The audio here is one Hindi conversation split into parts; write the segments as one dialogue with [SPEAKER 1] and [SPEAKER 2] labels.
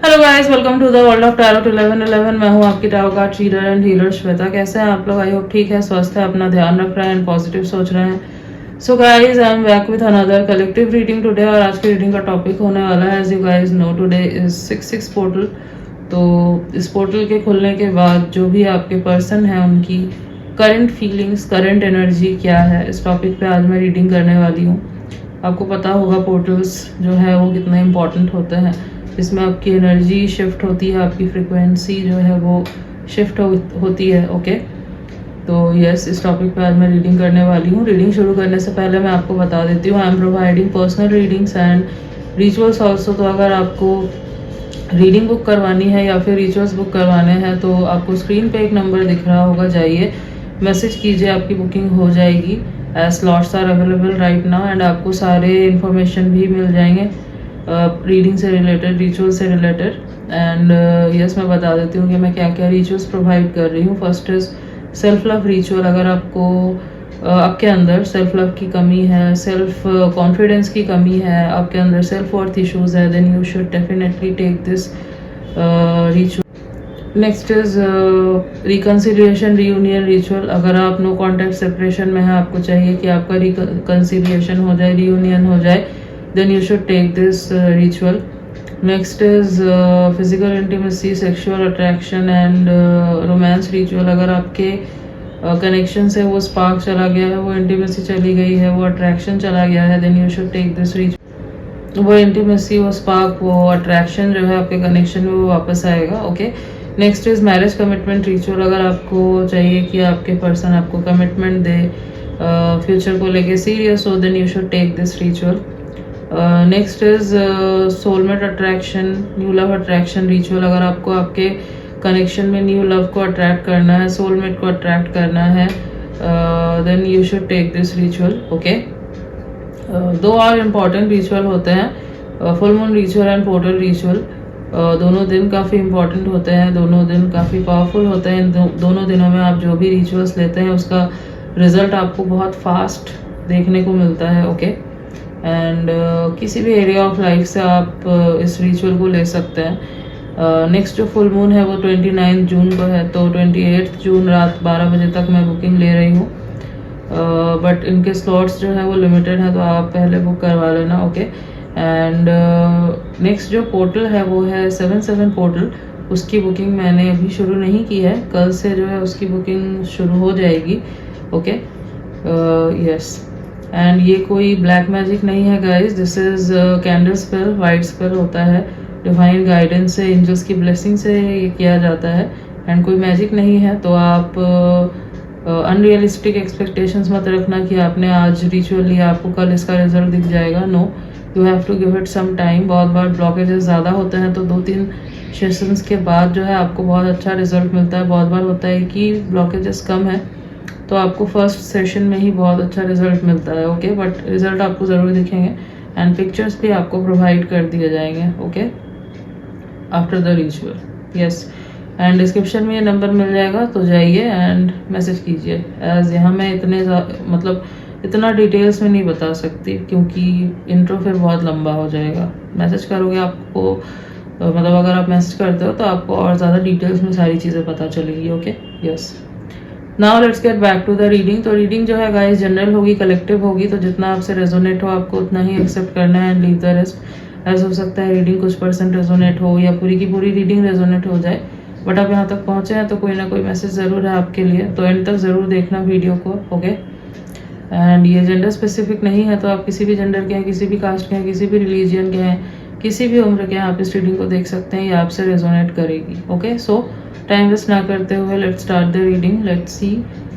[SPEAKER 1] Hello guys, welcome to the world of tarot 1111। मैं हूं आपकी tarot card reader and healer Shweta. कैसे हैं आप लोग? आई होप ठीक है, स्वस्थ है, अपना ध्यान रख रहे हैं एंड पॉजिटिव सोच रहे हैं। So guys, I am back with another collective reading today. और आज की रीडिंग का टॉपिक होने वाला है, as you guys know, today is 6/6 portal. तो इस पोर्टल के खुलने के बाद जो भी आपके पर्सन है उनकी करंट फीलिंग्स, करंट एनर्जी क्या है, इस टॉपिक पे आज मैं रीडिंग करने वाली हूँ। आपको पता होगा पोर्टल्स जो है वो कितने इंपॉर्टेंट होते हैं। इसमें आपकी एनर्जी शिफ्ट होती है, आपकी फ्रिक्वेंसी जो है वो शिफ्ट होती है। ओके, तो यस, इस टॉपिक पे आज मैं रीडिंग करने वाली हूँ। रीडिंग शुरू करने से पहले मैं आपको बता देती हूँ, I am providing personal readings and rituals also. तो अगर आपको रीडिंग बुक करवानी है या फिर रिचुअल्स बुक करवाने हैं तो आपको स्क्रीन पे एक नंबर दिख रहा होगा, जाइए मैसेज कीजिए, आपकी बुकिंग हो जाएगी। Slots are available right now and आपको सारे इन्फॉर्मेशन भी मिल जाएंगे रीडिंग से रिलेटेड, रिचुअल से रिलेटेड। एंड यस, मैं बता देती हूँ कि मैं क्या क्या रिचुअल्स प्रोवाइड कर रही हूँ। First is self love ritual. अगर आपको आपके अंदर सेल्फ लव की कमी है, सेल्फ कॉन्फिडेंस की कमी है, आपके अंदर सेल्फ वर्थ इश्यूज है, then you should definitely take this ritual. Next is reconciliation reunion ritual. अगर आप नो कॉन्टैक्ट सेपरेशन में है, आपको चाहिए कि आपका रिकन्सिलिएशन हो जाए, रीयूनियन हो जाए, then you should take this ritual. Next is physical intimacy, sexual attraction and romance ritual. अगर आपके कनेक्शन से वो स्पार्क चला गया है, वो इंटीमेसी चली गई है, वो अट्रैक्शन चला गया है, then you should take this ritual. वो इंटीमेसी, वो स्पार्क, वो अट्रैक्शन जो है आपके कनेक्शन में वो वापस आएगा। Okay, next is marriage commitment ritual. अगर आपको चाहिए कि आपके पर्सन आपको कमिटमेंट दे, फ्यूचर को लेके सीरियस हो, then you should take this ritual. Next is soulmate attraction, new love attraction ritual. अगर आपको आपके कनेक्शन में न्यू लव को अट्रैक्ट करना है, सोलमेट को अट्रैक्ट करना है, then you should take this ritual. Okay, दो और इम्पॉर्टेंट रिचुअल होते हैं, full moon ritual and portal ritual. दोनों दिन काफ़ी इंपॉर्टेंट होते हैं, दोनों दिन काफ़ी पावरफुल होते हैं। दोनों दिनों में आप जो भी रिचुअल्स लेते हैं उसका रिजल्ट आपको बहुत फास्ट देखने को मिलता है। ओके, एंड किसी भी एरिया ऑफ लाइफ से आप इस रिचुअल को ले सकते हैं। नेक्स्ट जो फुल मून है वो 29 जून को है, तो 28 जून रात 12 बजे तक मैं बुकिंग ले रही हूँ, बट इनके स्लॉट्स जो है वो लिमिटेड है, तो आप पहले बुक करवा लेना। ओके, एंड नेक्स्ट जो पोर्टल है वो है 7/7 पोर्टल। उसकी बुकिंग मैंने अभी शुरू नहीं की है, कल से जो है उसकी बुकिंग शुरू हो जाएगी। ओके, यस, एंड ये कोई ब्लैक मैजिक नहीं है guys, this is candle spell, white spell होता है, डिवाइन गाइडेंस से, एंजल्स की ब्लेसिंग से ये किया जाता है एंड कोई मैजिक नहीं है। तो आप अनरियलिस्टिक एक्सपेक्टेशंस मत रखना कि आपने आज रिचुअल लिया आपको कल इसका रिजल्ट दिख जाएगा। No, you have to give it some time. बहुत बार ब्लॉकेजेस ज़्यादा होते हैं तो 2-3 सेशंस के बाद जो है आपको बहुत अच्छा रिजल्ट मिलता है। बहुत बार होता है कि ब्लॉकेजेस कम है तो आपको फर्स्ट सेशन में ही बहुत अच्छा रिजल्ट मिलता है। ओके, बट रिजल्ट आपको ज़रूर दिखेंगे एंड पिक्चर्स भी आपको प्रोवाइड कर दिए जाएंगे। Okay, after the ritual. Yes, and description में ये नंबर मिल जाएगा, तो जाइए एंड मैसेज कीजिए। एज यहाँ मैं इतना डिटेल्स में नहीं बता सकती क्योंकि इंट्रो फिर बहुत लंबा हो जाएगा। मैसेज करोगे आपको, मतलब अगर आप मैसेज करते हो तो आपको और ज़्यादा डिटेल्स में सारी चीज़ें पता चलेगी। Okay, yes, now let's get back to the reading. तो रीडिंग जो है गाइस जनरल होगी, कलेक्टिव होगी, तो जितना आपसे रेजोनेट हो आपको उतना ही एक्सेप्ट करना है एंड लीव द रेस्ट। ऐसा हो सकता है रीडिंग कुछ % रेजोनेट हो या पूरी की पूरी रीडिंग रेजोनेट हो जाए, बट आप यहाँ तक पहुँचे हैं तो कोई ना कोई मैसेज ज़रूर है आपके लिए, तो एंड तक ज़रूर देखना वीडियो को। ओके, एंड ये जेंडर स्पेसिफिक नहीं है, तो आप किसी भी जेंडर के हैं, किसी भी कास्ट के हैं, किसी भी रिलीजियन के हैं, किसी भी उम्र के हैं, आप इस रीडिंग को देख सकते हैं, ये आपसे रेजोनेट करेगी। ओके, सो टाइम वेस्ट ना करते हुए let's start the reading. Let's see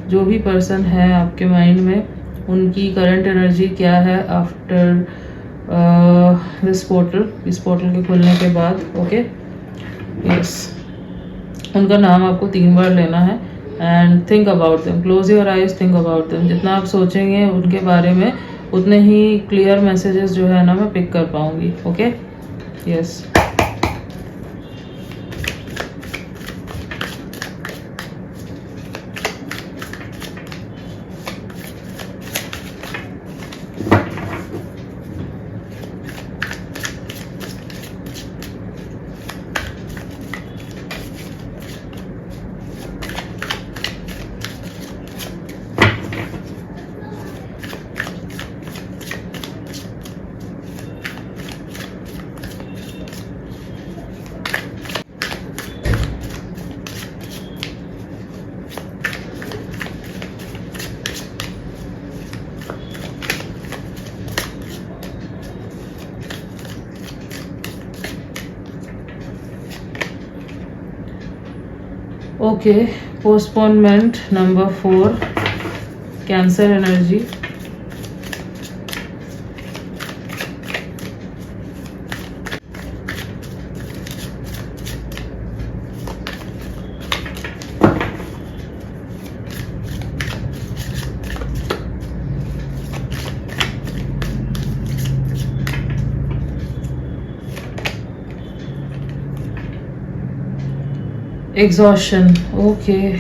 [SPEAKER 1] जो भी पर्सन है आपके माइंड में, उनकी करंट एनर्जी क्या है आफ्टर दिस पोर्टल, इस पोर्टल के खुलने के बाद। ओके, यस, उनका नाम आपको 3 बार लेना है and think about them, close your eyes, think about them. जितना आप सोचेंगे उनके बारे में उतने ही क्लियर मैसेजेस जो है ना मैं पिक कर पाऊंगी। Okay, yes, okay, postponement number 4, cancer energy. Exhaustion. Okay.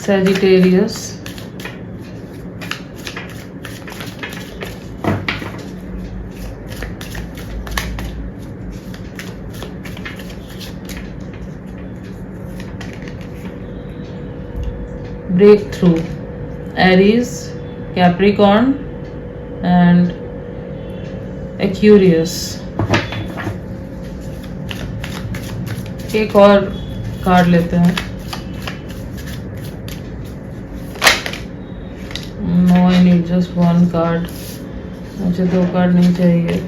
[SPEAKER 1] Sagittarius. Breakthrough. Aries, Capricorn and Aquarius. एक और कार्ड लेते हैं। No, I need just 1 card, मुझे 2 कार्ड नहीं चाहिए।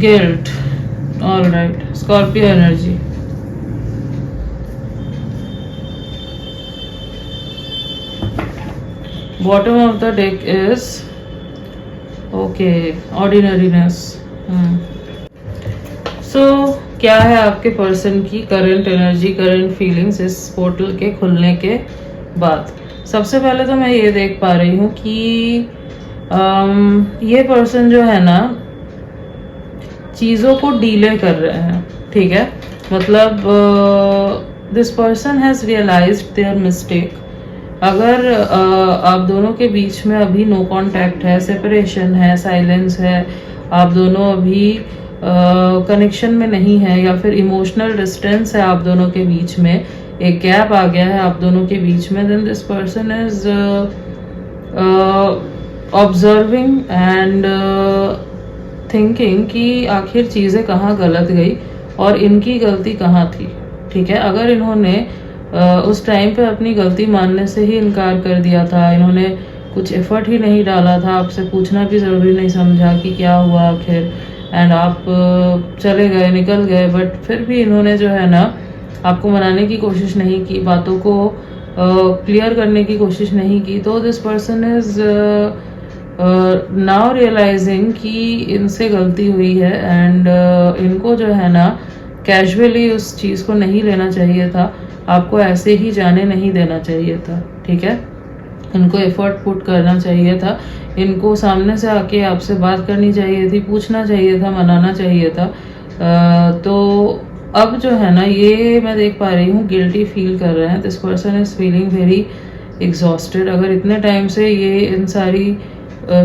[SPEAKER 1] Guilt. All right. Scorpio energy. Bottom of the deck is okay. Ordinariness. So क्या है आपके पर्सन की करंट एनर्जी, करंट फीलिंग्स इस पोर्टल के खुलने के बाद? सबसे पहले तो मैं ये देख पा रही हूँ कि ये पर्सन जो है ना, चीज़ों को डीले कर रहे हैं। ठीक है, मतलब this person has realised their mistake. अगर आप दोनों के बीच में अभी नो कांटेक्ट है, सेपरेशन है, साइलेंस है, आप दोनों अभी कनेक्शन में नहीं है, या फिर इमोशनल डिस्टेंस है आप दोनों के बीच में, एक गैप आ गया है आप दोनों के बीच में, then this person is observing and thinking कि आखिर चीज़ें कहाँ गलत गई और इनकी गलती कहाँ थी। ठीक है, अगर इन्होंने उस टाइम पे अपनी गलती मानने से ही इनकार कर दिया था, इन्होंने कुछ एफर्ट ही नहीं डाला था, आपसे पूछना भी ज़रूरी नहीं समझा कि क्या हुआ आखिर, एंड आप चले गए, निकल गए, बट फिर भी इन्होंने जो है ना आपको मनाने की कोशिश नहीं की, बातों को क्लियर करने की कोशिश नहीं की, तो this person is now realising कि इनसे गलती हुई है, एंड इनको जो है ना कैजुअली उस चीज़ को नहीं लेना चाहिए था, आपको ऐसे ही जाने नहीं देना चाहिए था। ठीक है, इनको एफर्ट पुट करना चाहिए था, इनको सामने से आके आपसे बात करनी चाहिए थी, पूछना चाहिए था, मनाना चाहिए था। तो अब जो है ना, ये मैं देख पा रही हूँ गिल्टी फील कर रहे हैं। This person is feeling very exhausted. अगर इतने टाइम से ये इन सारी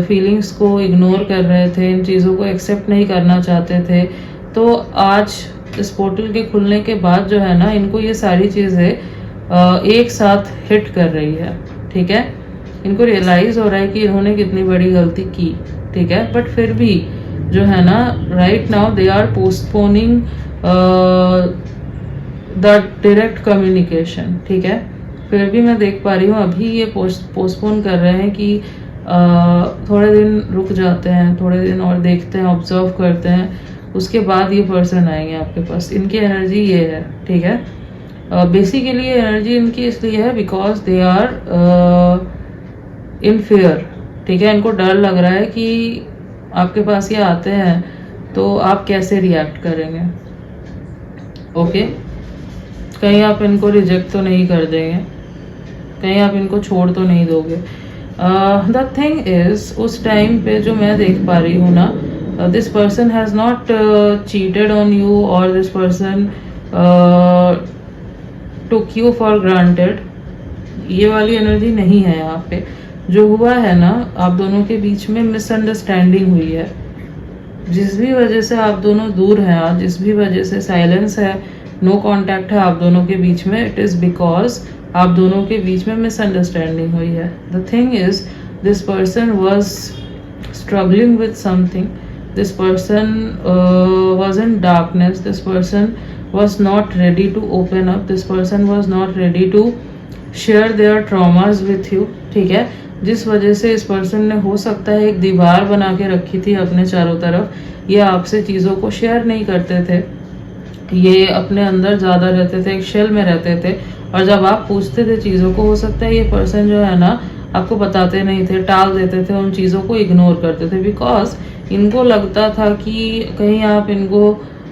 [SPEAKER 1] फीलिंग्स को इग्नोर कर रहे थे, इन चीज़ों को एक्सेप्ट नहीं करना चाहते थे, तो आज इस पोर्टल के खुलने के बाद जो है ना, इनको ये सारी चीज़ें एक साथ हिट कर रही है। ठीक है, इनको रियलाइज हो रहा है कि इन्होंने कितनी बड़ी गलती की। ठीक है, बट फिर भी जो है ना, right now they are postponing the direct communication. ठीक है, फिर भी मैं देख पा रही हूँ अभी ये पोस्टपोन कर रहे हैं कि थोड़े दिन रुक जाते हैं, थोड़े दिन और देखते हैं, ऑब्जर्व करते हैं, उसके बाद ये पर्सन आएंगे आपके पास। इनकी एनर्जी ये है। ठीक है, बेसिकली एनर्जी इनकी इसलिए है because they are in fear. ठीक है, इनको डर लग रहा है कि आपके पास ये आते हैं तो आप कैसे रिएक्ट करेंगे। ओके, कहीं आप इनको रिजेक्ट तो नहीं कर देंगे, कहीं आप इनको छोड़ तो नहीं दोगे। द थिंग इज, उस टाइम पे जो मैं देख पा रही हूँ ना, this person has not cheated on you, और this person took you for granted. ये वाली एनर्जी नहीं है यहाँ पे। जो हुआ है ना, आप दोनों के बीच में मिसअंडरस्टैंडिंग हुई है। जिस भी वजह से आप दोनों दूर हैं आज, जिस भी वजह से साइलेंस है, नो कांटेक्ट है आप दोनों के बीच में, इट इज़ बिकॉज आप दोनों के बीच में मिसअंडरस्टैंडिंग हुई है। The thing is this person was struggling with something, this person was in darkness, this person was not ready to open up, this person was not ready to share their traumas with you, ठीक है। जिस वजह से इस पर्सन ने हो सकता है एक दीवार बना के रखी थी अपने चारों तरफ, ये आपसे चीज़ों को शेयर नहीं करते थे, ये अपने अंदर ज़्यादा रहते थे, एक शेल में रहते थे, और जब आप पूछते थे चीज़ों को, हो सकता है ये पर्सन जो है ना आपको बताते नहीं थे, टाल देते थे, उन चीज़ों को इग्नोर करते थे, बिकॉज इनको लगता था कि कहीं आप इनको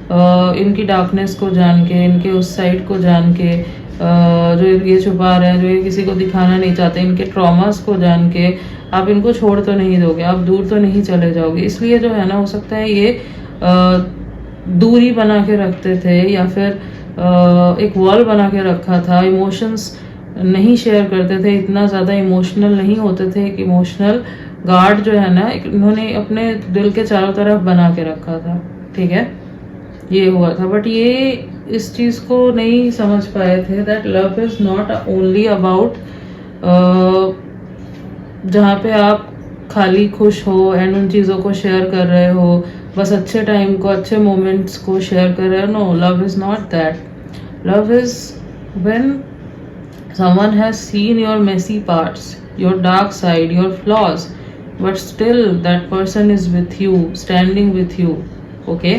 [SPEAKER 1] इनकी डार्कनेस को जान के, इनके उस साइड को जान के, जो ये छुपा रहे हैं, जो ये किसी को दिखाना नहीं चाहते, इनके ट्रॉमास को जान के आप इनको छोड़ तो नहीं दोगे, आप दूर तो नहीं चले जाओगे। इसलिए जो है ना, हो सकता है ये दूरी बना के रखते थे, या फिर एक वॉल बना के रखा था, इमोशंस नहीं शेयर करते थे, इतना ज़्यादा इमोशनल नहीं होते थे, एक इमोशनल गार्ड जो है ना इन्होंने अपने दिल के चारों तरफ बना के रखा था, ठीक है। ये हुआ था, बट ये इस चीज़ को नहीं समझ पाए थे that love is not only about जहाँ पे आप खाली खुश हो एंड उन चीज़ों को शेयर कर रहे हो, बस अच्छे टाइम को, अच्छे मोमेंट्स को शेयर कर रहे हो। No, love is not that. Love is when someone has seen your messy parts, your dark side, your flaws, but still that person is with you, standing with you, okay?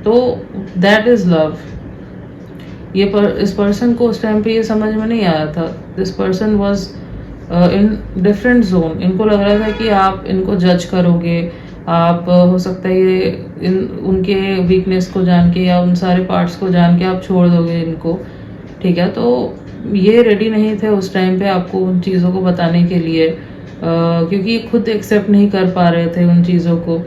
[SPEAKER 1] तो that is love। इस पर्सन को उस टाइम पे ये समझ में नहीं आया था। This person was in different zone. इनको लग रहा था कि आप इनको जज करोगे, आप हो सकता है ये उनके वीकनेस को जान के या उन सारे पार्ट्स को जान के आप छोड़ दोगे इनको, ठीक है। तो ये रेडी नहीं थे उस टाइम पे आपको उन चीज़ों को बताने के लिए, क्योंकि खुद एक्सेप्ट नहीं कर पा रहे थे उन चीज़ों को,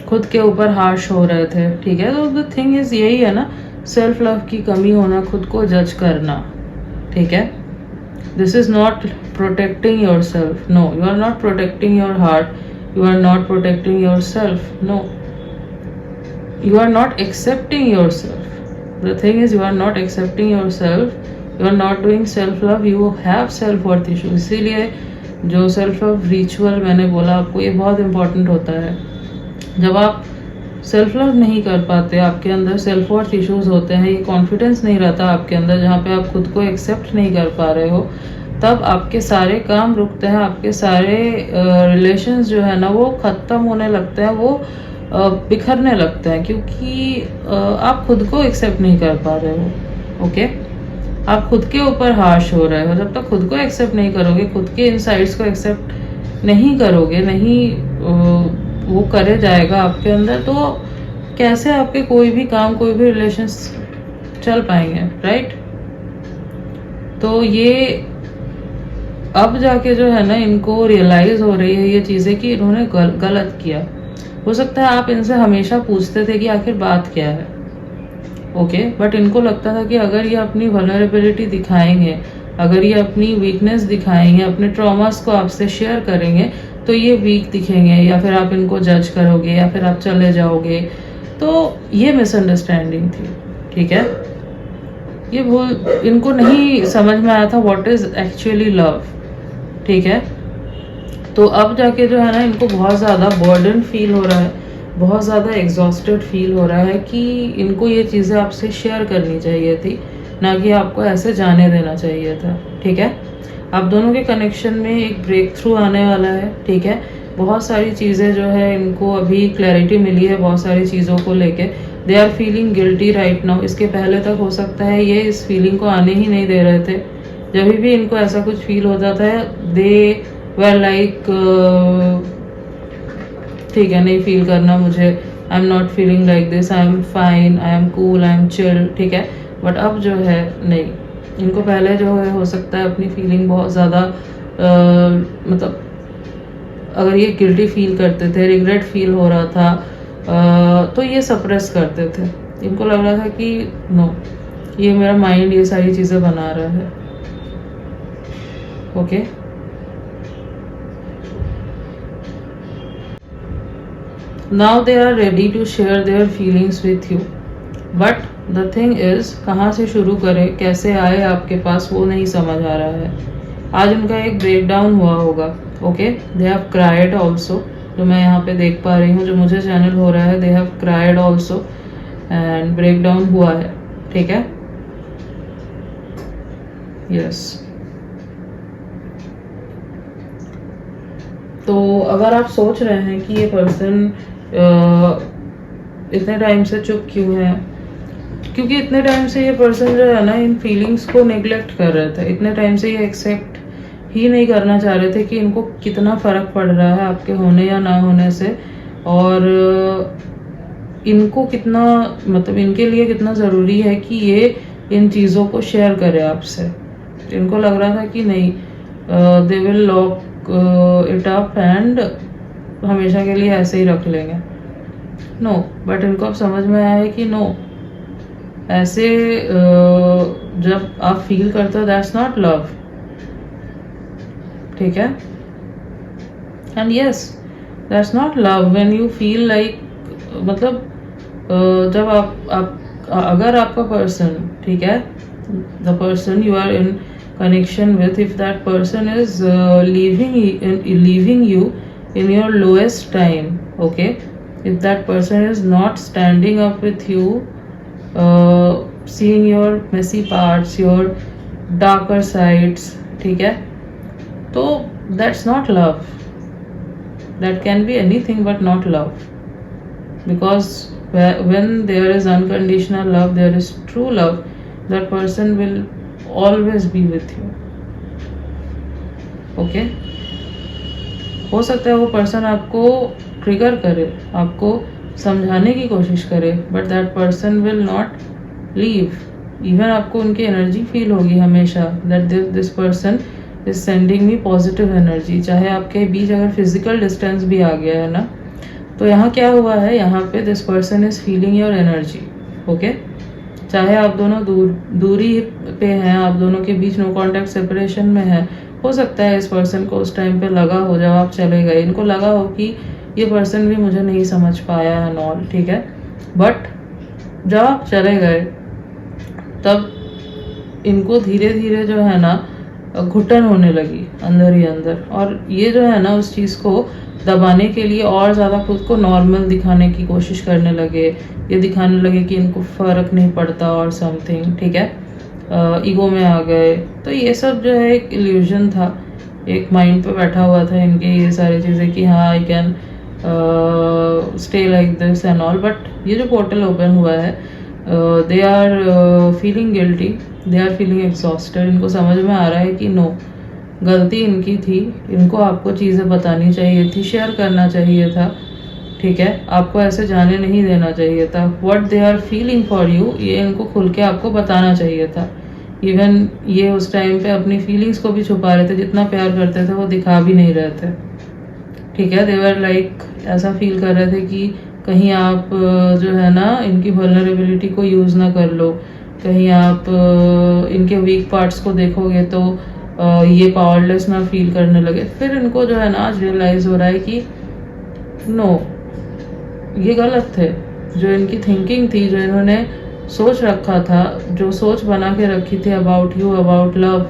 [SPEAKER 1] खुद के ऊपर हार्श हो रहे थे, ठीक है। तो द थिंग इज़ यही है ना, सेल्फ लव की कमी होना, खुद को जज करना, ठीक है। This is not protecting yourself, no, you are not protecting your heart, you are not protecting yourself, no, you are not accepting yourself. The thing is, you are not accepting yourself, you are not doing self love, you have self worth issues। इसीलिए जो सेल्फ लव रिचुअल मैंने बोला आपको, ये बहुत इंपॉर्टेंट होता है। जब आप सेल्फ लव नहीं कर पाते, आपके अंदर सेल्फ वर्थ इश्यूज होते हैं, ये कॉन्फिडेंस नहीं रहता आपके अंदर, जहाँ पे आप खुद को एक्सेप्ट नहीं कर पा रहे हो, तब आपके सारे काम रुकते हैं, आपके सारे रिलेशंस जो है ना वो ख़त्म होने लगते हैं, वो बिखरने लगता है, क्योंकि आप खुद को एक्सेप्ट नहीं कर पा रहे हो, ओके। आप खुद के ऊपर हार्श हो रहे हो। जब तक खुद को एक्सेप्ट नहीं करोगे, खुद के इनसाइट्स को एक्सेप्ट नहीं करोगे, नहीं वो करे जाएगा आपके अंदर, तो कैसे आपके कोई भी काम, कोई भी रिलेशंस चल पाएंगे, राइट। तो ये अब जाके जो है ना इनको रियलाइज हो रही है ये चीज़ें कि इन्होंने गलत किया। हो सकता है आप इनसे हमेशा पूछते थे कि आखिर बात क्या है, ओके, बट इनको लगता था कि अगर ये अपनी वल्नरेबिलिटी दिखाएंगे, अगर ये अपनी वीकनेस दिखाएंगे, अपने ट्रॉमास को आपसे शेयर करेंगे, तो ये वीक दिखेंगे, या फिर आप इनको जज करोगे, या फिर आप चले जाओगे। तो ये मिसअंडरस्टैंडिंग थी, ठीक है। ये भूल इनको नहीं समझ में आया था व्हाट इज एक्चुअली लव, ठीक है। तो अब जाके जो है ना इनको बहुत ज़्यादा बर्डन फील हो रहा है, बहुत ज़्यादा एग्जॉस्टेड फील हो रहा है कि इनको ये चीज़ें आपसे शेयर करनी चाहिए थी, ना कि आपको ऐसे जाने देना चाहिए था, ठीक है। आप दोनों के कनेक्शन में एक ब्रेक थ्रू आने वाला है, ठीक है। बहुत सारी चीज़ें जो है इनको अभी क्लैरिटी मिली है बहुत सारी चीज़ों को लेके। They are feeling guilty right now. इसके पहले तक हो सकता है ये इस फीलिंग को आने ही नहीं दे रहे थे। जब भी इनको ऐसा कुछ फील होता था, दे वर लाइक ठीक है, नहीं फील करना मुझे, I am not feeling like this, I am fine, I am cool, I am chill, ठीक है। बट अब जो है नहीं, इनको पहले जो है हो सकता है अपनी फीलिंग बहुत ज़्यादा मतलब अगर ये गिल्टी फील करते थे, रिग्रेट फील हो रहा था, तो ये सप्रेस करते थे। इनको लग रहा था कि नो, ये मेरा माइंड ये सारी चीज़ें बना रहा है, okay. Now they are ready to share their feelings with you, but the thing is कहाँ से शुरू करें, कैसे आए आपके पास, वो नहीं समझ आ रहा है। आज उनका एक ब्रेक डाउन हुआ होगा। Okay, they have cried also, जो मैं यहाँ पे देख पा रही हूँ, जो मुझे चैनल हो रहा है, they have cried also and break down हुआ है। ठीक है, यस। तो अगर आप सोच रहे हैं कि ये पर्सन इतने टाइम से चुप क्यों है, क्योंकि इतने टाइम से ये पर्सन जो है ना इन फीलिंग्स को नेग्लेक्ट कर रहे थे। इतने टाइम से ये एक्सेप्ट ही नहीं करना चाह रहे थे कि इनको कितना फर्क पड़ रहा है आपके होने या ना होने से, और इनको कितना, मतलब इनके लिए कितना ज़रूरी है कि ये इन चीज़ों को शेयर करे आपसे। इनको लग रहा था कि नहीं, they will lock it up and हमेशा के लिए ऐसे ही रख लेंगे। नो, बट इनको अब समझ में आया है कि नो, ऐसे जब आप फील करते हो दैट्स नॉट लव। ठीक है, and yes, that's not love when you feel like, मतलब जब आप अगर आपका पर्सन, ठीक है, the person you are in connection with, if that person is leaving you in your lowest time, okay, if that person is not standing up with you, seeing your messy parts, your darker sides, ठीक है, तो that's not love. That can be anything but not love, because when there is unconditional love, there is true love, that person will always be with you. Okay, हो सकता है वो पर्सन आपको ट्रिगर करे, आपको समझाने की कोशिश करे, but that person will not leave. Even आपको उनकी एनर्जी फील होगी हमेशा, that this person is sending me positive energy. चाहे आपके बीच अगर फिजिकल डिस्टेंस भी आ गया है ना, तो यहाँ क्या हुआ है, यहाँ पे this person is feeling your energy. Okay, चाहे आप दोनों दूरी पे हैं, आप दोनों के बीच नो कांटेक्ट सेपरेशन में है, हो सकता है इस पर्सन को उस टाइम पे लगा हो, जब आप चले गए, इनको लगा हो कि ये पर्सन भी मुझे नहीं समझ पाया है नॉल, ठीक है, बट जब आप चले गए तब इनको धीरे धीरे जो है ना घुटन होने लगी अंदर ही अंदर, और ये जो है ना उस चीज़ को दबाने के लिए और ज़्यादा खुद को नॉर्मल दिखाने की कोशिश करने लगे। ये दिखाने लगे कि इनको फ़र्क नहीं पड़ता और समथिंग, ठीक है, ईगो में आ गए। तो ये सब जो है एक इल्यूजन था, एक माइंड पे बैठा हुआ था इनके ये सारी चीज़ें कि हाँ I can stay like this and all. But ये जो पोर्टल ओपन हुआ है, they are feeling guilty, they are feeling exhausted. इनको समझ में आ रहा है कि नो, गलती इनकी थी, इनको आपको चीज़ें बतानी चाहिए थी, शेयर करना चाहिए था, ठीक है, आपको ऐसे जाने नहीं देना चाहिए था। What they are feeling for you, ये इनको खुल के आपको बताना चाहिए था। इवन ये उस टाइम पे अपनी फीलिंग्स को भी छुपा रहे थे, जितना प्यार करते थे वो दिखा भी नहीं रहे थे, ठीक है। दे वर लाइक ऐसा फील कर रहे थे कि कहीं आप जो है ना इनकी वल्नरेबिलिटी को यूज़ ना कर लो, कहीं आप इनके वीक पार्ट्स को देखोगे तो ये पावरलेस ना फील करने लगे। फिर इनको जो है ना आज रियलाइज़ हो रहा है कि नो, ये गलत थे। जो इनकी थिंकिंग थी, जो इन्होंने सोच रखा था, जो सोच बना के रखी थी about you, about love,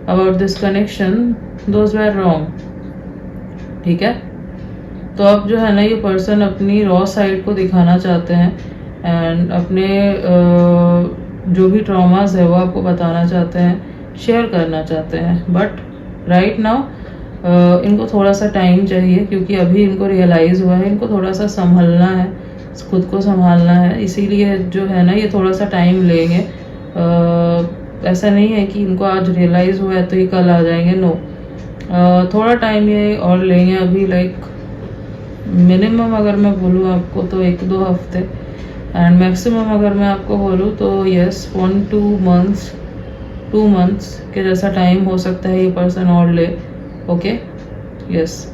[SPEAKER 1] about this connection, those were wrong, ठीक है। तो अब जो है ना ये पर्सन अपनी रॉ साइड को दिखाना चाहते हैं एंड अपने जो भी ट्रॉमास है वो आपको बताना चाहते हैं, शेयर करना चाहते हैं। बट राइट नाउ इनको थोड़ा सा टाइम चाहिए, क्योंकि अभी इनको रियलाइज़ हुआ है, इनको थोड़ा सा संभलना है, खुद को संभालना है, इसीलिए जो है ना ये थोड़ा सा टाइम लेंगे। ऐसा नहीं है कि इनको आज रियलाइज़ हुआ है तो ये कल आ जाएंगे, नो, थोड़ा टाइम ये और लेंगे अभी, लाइक मिनिमम अगर मैं बोलूँ आपको तो 1-2 हफ्ते, एंड मैक्सिमम अगर मैं आपको बोलूँ तो यस 2 मंथ्स के जैसा टाइम हो सकता है ये पर्सन और ले। Okay, yes,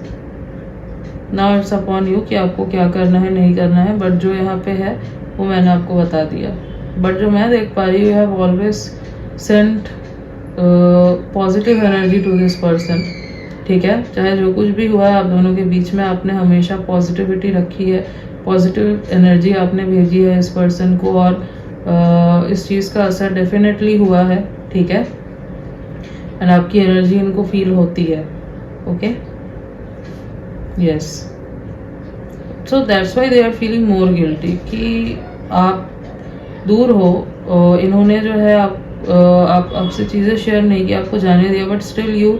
[SPEAKER 1] now it's upon you कि आपको क्या करना है नहीं करना है। बट जो यहाँ पे है वो मैंने आपको बता दिया। बट जो मैं देख पा रही हूँ, you have always sent positive energy to this person, ठीक है। चाहे जो कुछ भी हुआ है आप दोनों के बीच में, आपने हमेशा पॉजिटिविटी रखी है, पॉजिटिव एनर्जी आपने भेजी है इस पर्सन को, और इस चीज़ का असर डेफिनेटली हुआ है, ठीक है। एंड आपकी एनर्जी इनको फील होती है, okay, yes. So that's why they are feeling more guilty कि आप दूर हो। इन्होंने जो है आप आपसे चीज़ें शेयर नहीं की, आपको जाने दिया, but still you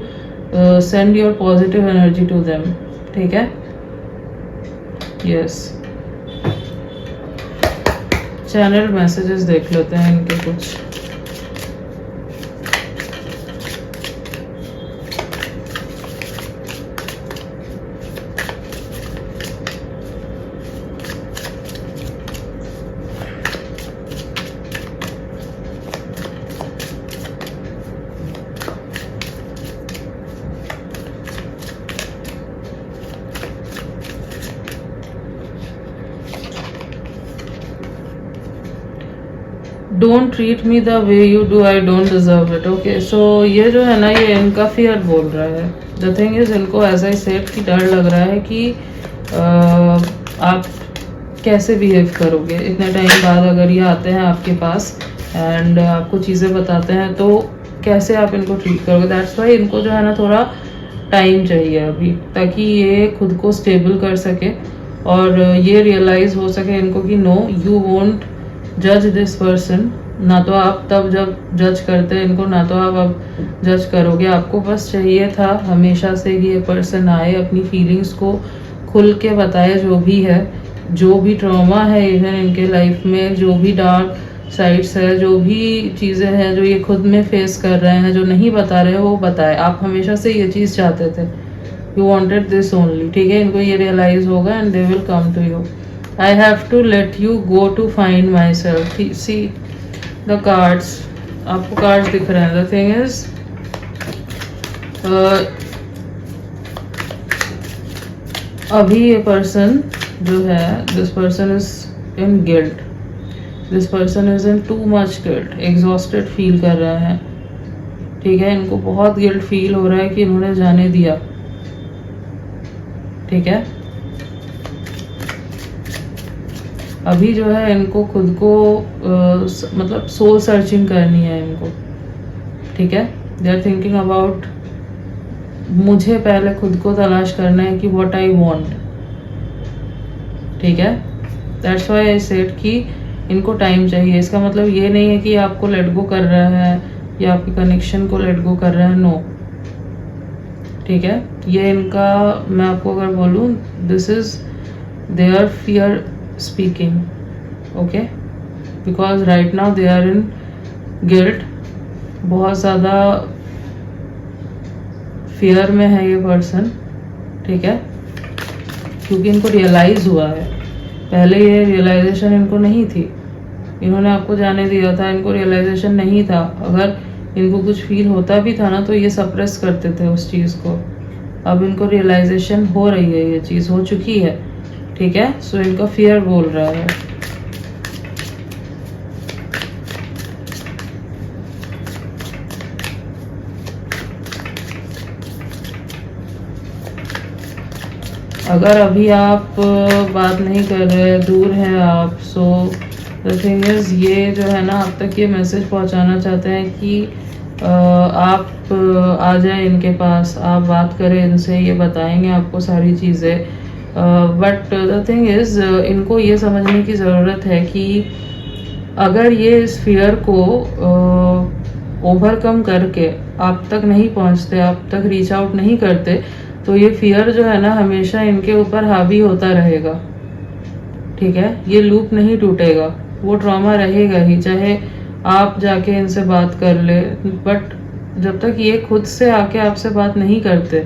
[SPEAKER 1] send your positive energy to them, ठीक है, यस। चैनल मैसेजेस देख लेते हैं इनके कुछ। Don't treat me the way you do, I don't deserve it, okay. So ये जो है ना, ये इनका फियर बोल रहा है। द थिंग इज, इनको ऐसा ही सेट की डर लग रहा है कि आप कैसे बिहेव करोगे इतने टाइम बाद। अगर ये आते हैं आपके पास एंड आपको चीज़ें बताते हैं तो कैसे आप इनको ट्रीट करोगे। दैट्स वाई इनको जो है ना थोड़ा टाइम चाहिए अभी, ताकि ये खुद को स्टेबल कर सके और ये रियलाइज़ हो सके इनको कि नो, यू वोंट जज दिस पर्सन। ना तो आप तब जब जज करते हैं इनको, ना तो आप अब जज करोगे। आपको बस चाहिए था हमेशा से कि ये पर्सन आए, अपनी फीलिंग्स को खुल के बताए, जो भी है, जो भी ट्रॉमा है इवन इनके लाइफ में, जो भी डार्क साइड्स है, जो भी चीज़ें हैं जो ये खुद में फेस कर रहे हैं, जो नहीं बता रहे वो बताए। आप हमेशा से ये चीज़ चाहते थे, यू वॉन्टेड दिस ओनली, ठीक है। इनको ये रियलाइज होगा and they will come to you. I have to let you go to find myself. See the cards. आपको कार्ड्स दिख रहे हैं। The thing is, अभी ये पर्सन जो है, this person is in guilt, this person is in too much guilt, exhausted feel कर रहे हैं, ठीक है। इनको बहुत गिल्ट फील हो रहा है कि इन्होंने जाने दिया, ठीक है। अभी जो है इनको खुद को मतलब सोल सर्चिंग करनी है इनको, ठीक है। दे आर थिंकिंग अबाउट, मुझे पहले खुद को तलाश करना है कि व्हाट आई वांट, ठीक है। दैट्स व्हाई आई सेड कि इनको टाइम चाहिए। इसका मतलब ये नहीं है कि आपको लेट गो कर रहा है या आपके कनेक्शन को लेट गो कर रहा है, नो, ठीक है। ये इनका, मैं आपको अगर बोलूँ, this is their fear speaking, okay, because right now they are in guilt, बहुत ज़्यादा फियर में है ये पर्सन, ठीक है, क्योंकि इनको रियलाइज़ हुआ है। पहले ये रियलाइजेशन इनको नहीं थी, इन्होंने आपको जाने दिया था, इनको रियलाइजेशन नहीं था। अगर इनको कुछ फील होता भी था ना तो ये सप्रेस करते थे उस चीज़ को। अब इनको रियलाइजेशन हो रही है, ये चीज़ हो चुकी है, ठीक है। सो इनका फियर बोल रहा है। अगर अभी आप बात नहीं कर रहे, दूर हैं आप, सो द थिंग इज, ये जो है ना आप तक ये मैसेज पहुंचाना चाहते हैं कि आप आ जाए इनके पास, आप बात करें इनसे, ये बताएंगे आपको सारी चीज़ें। बट द थिंग इज़, इनको ये समझने की ज़रूरत है कि अगर ये इस फियर को ओवरकम करके आप तक नहीं पहुंचते, आप तक रीच आउट नहीं करते, तो ये फियर जो है ना हमेशा इनके ऊपर हावी होता रहेगा, ठीक है। ये लूप नहीं टूटेगा, वो ट्रॉमा रहेगा ही, चाहे आप जाके इनसे बात कर ले, बट जब तक ये खुद से आके आपसे बात नहीं करते,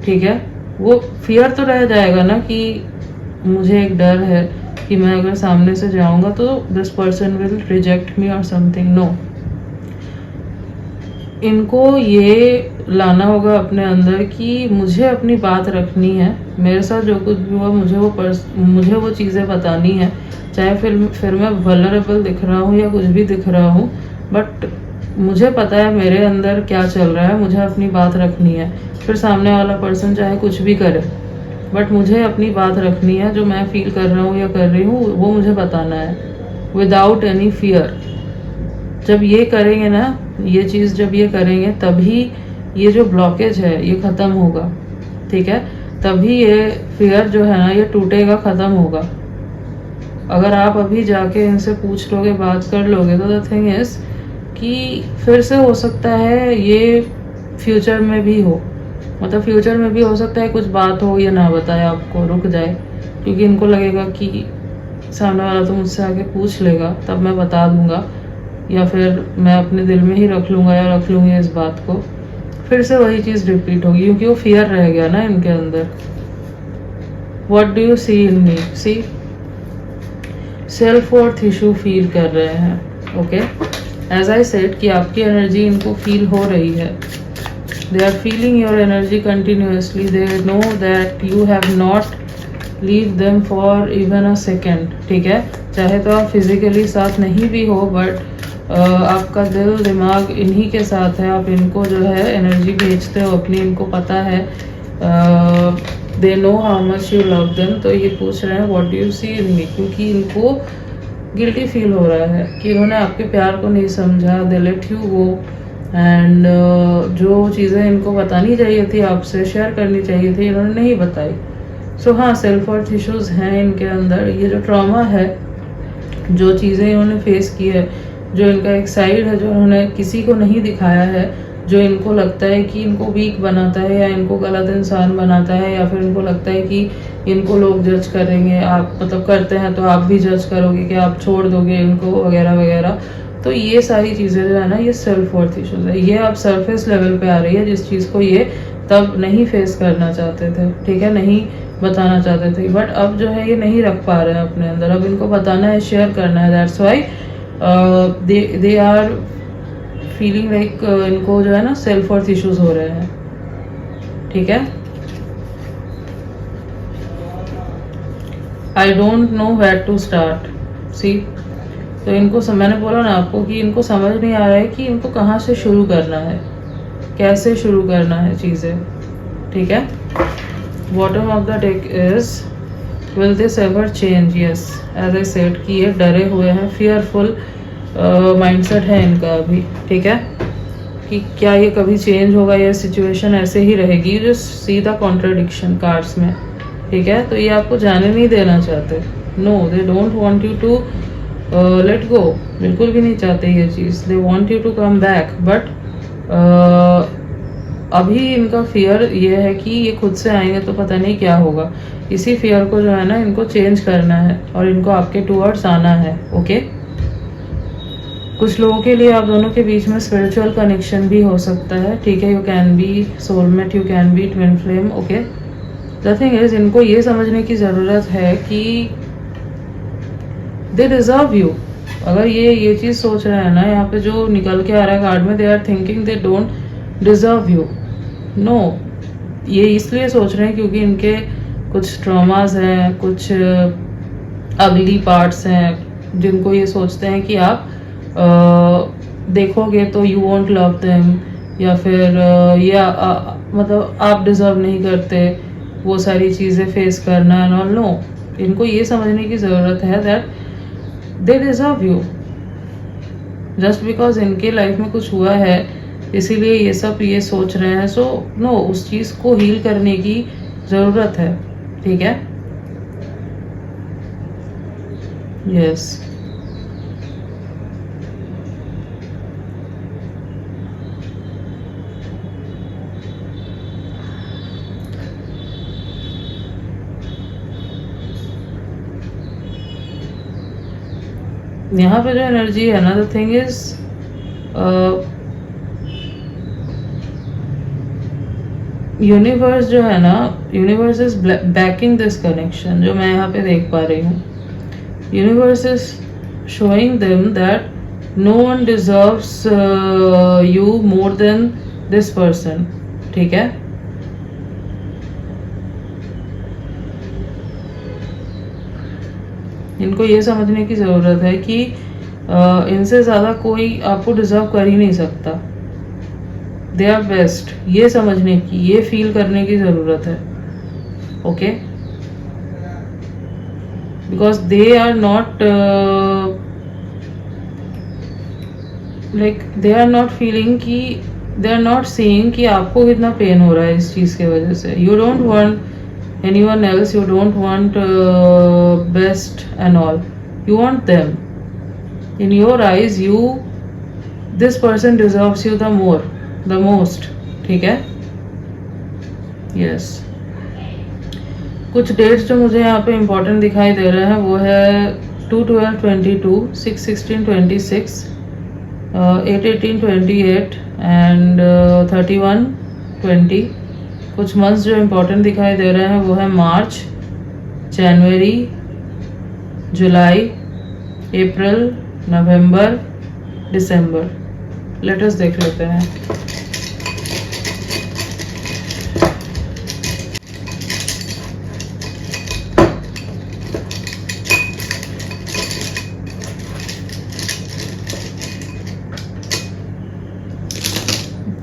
[SPEAKER 1] ठीक है, वो फियर तो रह जाएगा ना कि मुझे एक डर है कि मैं अगर सामने से जाऊंगा तो दिस पर्सन विल रिजेक्ट मी और समथिंग। नो, इनको ये लाना होगा अपने अंदर कि मुझे अपनी बात रखनी है, मेरे साथ जो कुछ भी हुआ मुझे वो चीज़ें बतानी है, चाहे फिर मैं वल्नरेबल दिख रहा हूँ या कुछ भी दिख रहा हूँ, बट मुझे पता है मेरे अंदर क्या चल रहा है, मुझे अपनी बात रखनी है। फिर सामने वाला पर्सन चाहे कुछ भी करे, बट मुझे अपनी बात रखनी है, जो मैं फील कर रहा हूँ या कर रही हूँ वो मुझे बताना है, विदाउट एनी फियर। जब ये करेंगे ना, ये चीज़ जब ये करेंगे तभी ये जो ब्लॉकेज है ये ख़त्म होगा, ठीक है। तभी ये फियर जो है ना ये टूटेगा, ख़त्म होगा। अगर आप अभी जाके इनसे पूछ लोगे, बात कर लोगे, तो द थिंग इज कि फिर से हो सकता है ये फ्यूचर में भी हो, मतलब फ्यूचर में भी हो सकता है कुछ बात हो, ये ना बताए आपको, रुक जाए, क्योंकि इनको लगेगा कि सामने वाला तो मुझसे आके पूछ लेगा तब मैं बता दूंगा, या फिर मैं अपने दिल में ही रख लूँगा या रख लूँगी इस बात को। फिर से वही चीज़ रिपीट होगी क्योंकि वो फियर रह गया ना इनके अंदर। What do you see in me? See, self worth issue feel कर रहे हैं। ओके, एज आई सेड कि आपकी एनर्जी इनको फील हो रही है। They are feeling your energy continuously. They know that you have not leave them for even a second, ठीक है। चाहे तो आप फिजिकली साथ नहीं भी हो, बट आपका दिल दिमाग इन्हीं के साथ है। आप इनको जो है एनर्जी भेजते हो अपनी, इनको पता है, they know how much you love them. तो ये पूछ रहे हैं what do you see in मी, क्योंकि इनको गिल्टी फील हो रहा है कि इन्होंने आपके प्यार को नहीं समझा, दे लेट यू गो, एंड जो चीज़ें इनको बतानी चाहिए थी, आपसे शेयर करनी चाहिए थी, इन्होंने नहीं बताई। सो हाँ, सेल्फ वर्थ इश्यूज हैं इनके अंदर। ये जो ट्रॉमा है, जो चीज़ें इन्होंने फेस की है, जो इनका एक साइड है जो उन्होंने किसी को नहीं दिखाया है, जो इनको लगता है कि इनको वीक बनाता है या इनको गलत इंसान बनाता है, या फिर इनको लगता है कि इनको लोग जज करेंगे, आप मतलब करते हैं तो आप भी जज करोगे कि आप छोड़ दोगे इनको, वगैरह वगैरह। तो ये सारी चीज़ें जो है ना, ये सेल्फ वर्थ इश्यूज है। ये अब सरफेस लेवल पे आ रही है, जिस चीज़ को ये तब नहीं फेस करना चाहते थे, ठीक है, नहीं बताना चाहते थे, बट अब जो है ये नहीं रख पा रहे हैं अपने अंदर। अब इनको बताना है, शेयर करना है। That's why they are feeling like इनको जो है ना सेल्फ वर्थ इश्यूज हो रहे हैं, ठीक है। I don't know where to start. See, तो इनको मैंने बोला ना आपको कि इनको समझ नहीं आ रहा है कि इनको कहाँ से शुरू करना है, कैसे शुरू करना है चीज़ें, ठीक है। Bottom of the deck is will this ever change? Yes, as I said कि ये डरे हुए हैं, फियरफुल माइंडसेट है इनका अभी, ठीक है, कि क्या ये कभी चेंज होगा या सिचुएशन ऐसे ही रहेगी। जो सीधा कॉन्ट्रडिक्शन कार्ड्स में, ठीक है। तो ये आपको जाने नहीं देना चाहते। No, they don't want you to let go, बिल्कुल भी नहीं चाहते ये चीज़। They want you to come back, but अभी इनका फियर ये है कि ये खुद से आएंगे तो पता नहीं क्या होगा। इसी फियर को जो है ना इनको चेंज करना है और इनको आपके टूवर्ड्स आना है, ओके। कुछ लोगों के लिए आप दोनों के बीच में स्पिरिचुअल कनेक्शन भी हो सकता है, ठीक है। You can be soulmate, you can be twin flame, okay. The thing is, इनको ये समझने की ज़रूरत है कि दे डिजर्व यू। अगर ये चीज़ सोच रहे हैं ना, यहाँ पे जो निकल के आ रहा है कार्ड में, they are thinking they don't deserve you. No, ये इसलिए सोच रहे हैं क्योंकि इनके कुछ ट्रॉमास हैं, कुछ अगली पार्ट्स हैं, जिनको ये सोचते हैं कि आप देखोगे तो यू वोंट लव देम, या फिर मतलब आप डिजर्व नहीं करते वो सारी चीज़ें फेस करना एंड ऑल। नो, इनको ये समझने की ज़रूरत है that they deserve you. Just because इनके लाइफ में कुछ हुआ है इसीलिए ये सब ये सोच रहे हैं। सो नो, उस चीज़ को हील करने की ज़रूरत है, ठीक है। यस, यहाँ पे जो एनर्जी है ना, द थिंग इज यूनिवर्स जो है ना, universe is backing this connection, जो मैं यहाँ पे देख पा रही हूँ। Universe is showing them that no one deserves you more than this person, ठीक है। इनको ये समझने की ज़रूरत है कि इनसे ज़्यादा कोई आपको डिजर्व कर ही नहीं सकता। दे आर बेस्ट, ये समझने की, ये फील करने की ज़रूरत है, okay. Because they are not like they are not feeling कि दे आर नॉट सीइंग कि आपको कितना पेन हो रहा है इस चीज़ की वजह से. You don't want anyone else, you don't want best and all, you want them. In your eyes you, this person deserves you the most. ठीक है. यस. कुछ डेट्स जो मुझे यहाँ पे इम्पोर्टेंट दिखाई दे रहे हैं वो है 2/12/22, 6/16/26, 8/18/28 एंड 31/20. कुछ मंथ्स जो इम्पोर्टेंट दिखाई दे रहे हैं वो है मार्च, जनवरी, जुलाई, अप्रैल, नवंबर, दिसंबर. लेट अस देख लेते हैं.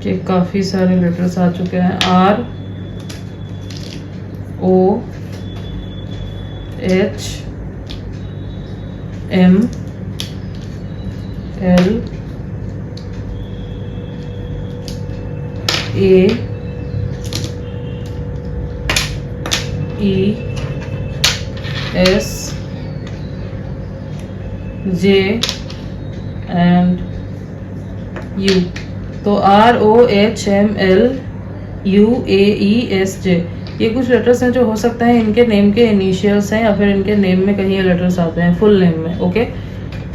[SPEAKER 1] कि काफ़ी सारे लेटर्स आ चुके हैं. R O H M L A E S J and U. तो ROHMLUAESJ ये कुछ लेटर्स हैं जो हो सकता है इनके नेम के इनिशियल्स हैं या फिर इनके नेम में कहीं ये लेटर्स आते हैं फुल नेम में. Okay.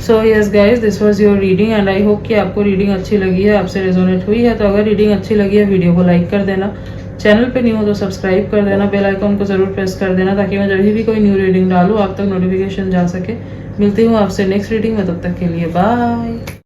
[SPEAKER 1] So yes guys, this was your reading and I hope कि आपको रीडिंग अच्छी लगी है, आपसे रेजोनेट हुई है. तो अगर रीडिंग अच्छी लगी है वीडियो को लाइक कर देना, चैनल पे नहीं हो तो सब्सक्राइब कर देना, बेल आइकॉन को ज़रूर प्रेस कर देना ताकि मैं जब भी कोई न्यू रीडिंग डालूँ आप तक नोटिफिकेशन जा सके. मिलती हूँ आपसे नेक्स्ट रीडिंग में, तब तक के लिए बाय.